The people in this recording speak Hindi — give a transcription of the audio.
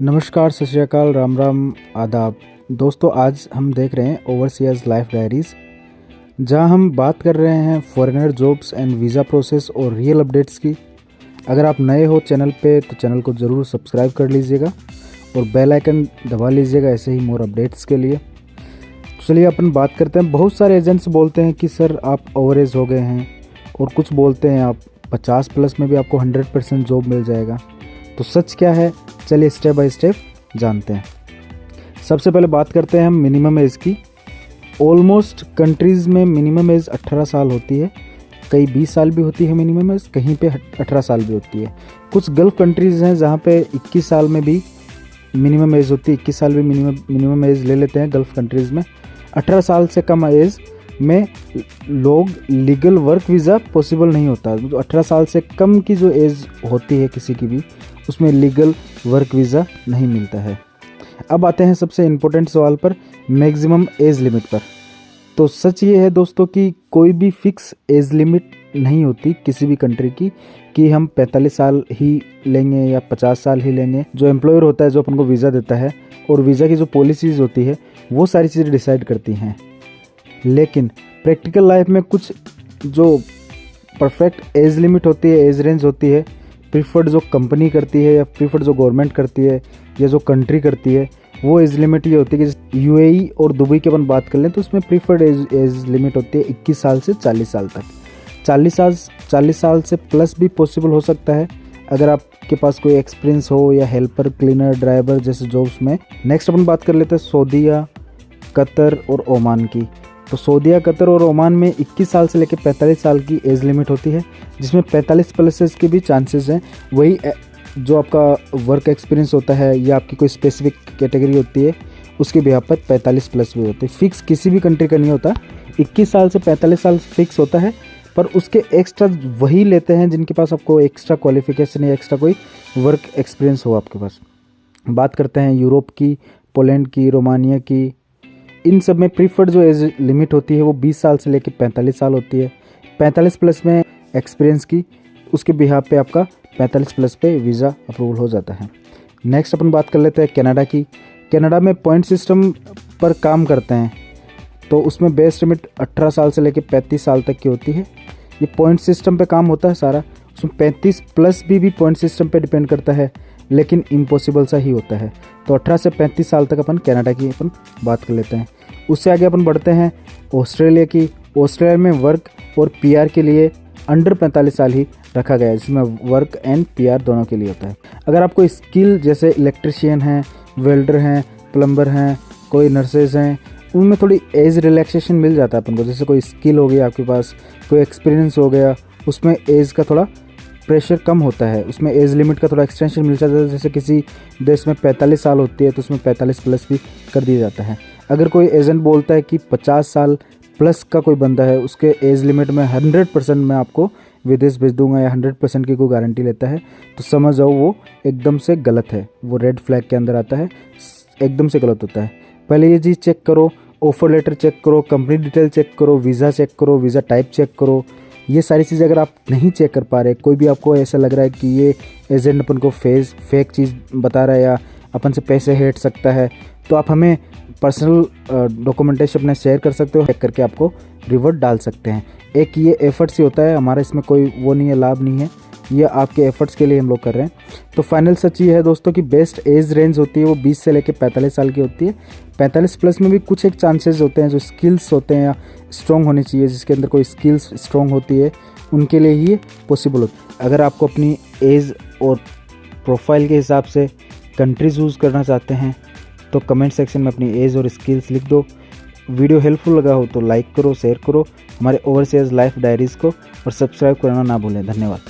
नमस्कार, सत श्री अकाल, राम राम, आदाब। दोस्तों, आज हम देख रहे हैं ओवरसीयर्स लाइफ डायरीज़, जहां हम बात कर रहे हैं foreigner jobs and visa process और रियल अपडेट्स की। अगर आप नए हो चैनल पे तो चैनल को ज़रूर सब्सक्राइब कर लीजिएगा और बेल आइकन दबा लीजिएगा ऐसे ही मोर अपडेट्स के लिए। चलिए अपन बात करते हैं। बहुत सारे एजेंट्स बोलते हैं कि सर आप ओवर एज हो गए हैं, और कुछ बोलते हैं आप 50 प्लस में भी आपको 100% जॉब मिल जाएगा। तो सच क्या है, चलिए स्टेप बाय स्टेप जानते हैं। सबसे पहले बात करते हैं हम मिनिमम एज की। ऑलमोस्ट कंट्रीज़ में मिनिमम एज 18 साल होती है, कई 20 साल भी होती है मिनिमम एज, कहीं पे 18 साल भी होती है। कुछ गल्फ कंट्रीज़ हैं जहाँ पे 21 साल में भी मिनिमम एज होती है, 21 साल भी मिनिमम एज ले लेते हैं गल्फ कंट्रीज़ में। 18 साल से कम एज में लोग लीगल वर्क वीज़ा पॉसिबल नहीं होता। जो 18 साल से कम की जो एज होती है किसी की भी, उसमें लीगल वर्क वीज़ा नहीं मिलता है। अब आते हैं सबसे इम्पोर्टेंट सवाल पर, मैक्सिमम एज लिमिट पर। तो सच ये है दोस्तों कि कोई भी फिक्स एज लिमिट नहीं होती किसी भी कंट्री की कि हम 45 साल ही लेंगे या 50 साल ही लेंगे। जो एम्प्लॉयर होता है, जो अपन को वीज़ा देता है, और वीज़ा की जो पॉलिसीज़ होती है, वो सारी चीज़ें डिसाइड करती हैं। लेकिन प्रैक्टिकल लाइफ में कुछ जो परफेक्ट एज लिमिट होती है, एज रेंज होती है, प्रीफर्ड जो कंपनी करती है या प्रीफर्ड जो गवर्नमेंट करती है या जो कंट्री करती है, वो एज लिमिट ये होती है कि यूएई और दुबई की अपन बात कर लें तो उसमें प्रीफर्ड एज लिमिट होती है 21 साल से 40 साल तक। 40 साल से प्लस भी पॉसिबल हो सकता है अगर आपके पास कोई एक्सपीरियंस हो, या हेल्पर, क्लीनर, ड्राइवर जैसे जॉब्स में। नेक्स्ट अपन बात कर लेते हैं सऊदीया, कतर और ओमान की। तो सऊदीया, कतर और ओमान में 21 साल से लेकर 45 साल की एज लिमिट होती है, जिसमें 45 प्लस के भी चांसेस हैं। वही जो आपका वर्क एक्सपीरियंस होता है या आपकी कोई स्पेसिफिक कैटेगरी होती है, उसके बिहार पर 45 प्लस भी होते हैं। फिक्स किसी भी कंट्री का नहीं होता। 21 साल से 45 साल फिक्स होता है, पर उसके एक्स्ट्रा वही लेते हैं जिनके पास आपको एक्स्ट्रा क्वालिफिकेशन या एक्स्ट्रा कोई वर्क एक्सपीरियंस हो आपके पास। बात करते हैं यूरोप की, पोलैंड की, रोमानिया की। इन सब में प्रीफर्ड जो एज लिमिट होती है वो 20 साल से लेकर 45 साल होती है। 45 प्लस में एक्सपीरियंस की, उसके बिहार पे आपका 45 प्लस पे वीज़ा अप्रूवल हो जाता है। नेक्स्ट अपन बात कर लेते हैं कनाडा की। कनाडा में पॉइंट सिस्टम पर काम करते हैं, तो उसमें बेस्ट लिमिट 18 साल से लेकर 35 साल तक की होती है। ये पॉइंट सिस्टम पे काम होता है सारा। उसमें 35 प्लस भी पॉइंट सिस्टम पे डिपेंड करता है, लेकिन इम्पॉसिबल सा ही होता है। तो 18 से 35 साल तक अपन कनाडा की अपन बात कर लेते हैं। उससे आगे अपन बढ़ते हैं ऑस्ट्रेलिया की। ऑस्ट्रेलिया में वर्क और पीआर के लिए अंडर 45 साल ही रखा गया है, जिसमें वर्क एंड पीआर दोनों के लिए होता है। अगर आपको स्किल जैसे इलेक्ट्रिशियन हैं, वेल्डर हैं, प्लम्बर हैं, कोई नर्सेज हैं, उनमें थोड़ी एज रिलैक्सेशन मिल जाता है अपन को। जैसे कोई स्किल हो गया आपके पास, कोई एक्सपीरियंस हो गया, उसमें एज का थोड़ा प्रेशर कम होता है, उसमें एज लिमिट का थोड़ा एक्सटेंशन मिल जाता है। जैसे किसी देश में 45 साल होती है तो उसमें 45 प्लस भी कर दिया जाता है। अगर कोई एजेंट बोलता है कि 50 साल प्लस का कोई बंदा है, उसके एज लिमिट में 100% मैं आपको विदेश भेज दूंगा, या 100% की कोई गारंटी लेता है, तो समझ जाओ वो एकदम से गलत है। वो रेड फ्लैग के अंदर आता है, एकदम से गलत होता है। पहले ये चीज़ चेक करो, ऑफर लेटर चेक करो, कंपनी डिटेल चेक करो, वीज़ा चेक करो, वीज़ा टाइप चेक करो। ये सारी चीज़ें अगर आप नहीं चेक कर पा रहे, कोई भी आपको ऐसा लग रहा है कि ये एजेंट अपन को फेक चीज़ बता रहा है या अपन से पैसे हेट सकता है, तो आप हमें पर्सनल डॉक्यूमेंटेशन अपने शेयर कर सकते हो, चेक करके आपको रिवर्ट डाल सकते हैं। एक ये एफर्ट्स ही होता है हमारा, इसमें कोई वो नहीं है, लाभ नहीं है, ये आपके एफर्ट्स के लिए हम लोग कर रहे हैं। तो फाइनल सच ये है दोस्तों कि बेस्ट एज रेंज होती है वो 20 से लेकर 45 साल की होती है। 45 प्लस में भी कुछ एक चांसेस होते हैं, जो स्किल्स होते हैं या स्ट्रॉन्ग होनी चाहिए, जिसके अंदर कोई स्किल्स स्ट्रॉन्ग होती है, उनके लिए ही पॉसिबल होती है। अगर आपको अपनी एज और प्रोफाइल के हिसाब से कंट्री चूज़ करना चाहते हैं तो कमेंट सेक्शन में अपनी एज और स्किल्स लिख दो। वीडियो हेल्पफुल लगा हो तो लाइक करो, शेयर करो हमारे ओवरसीयर्स लाइफ डायरीज़ को, और सब्सक्राइब करना ना भूलें। धन्यवाद।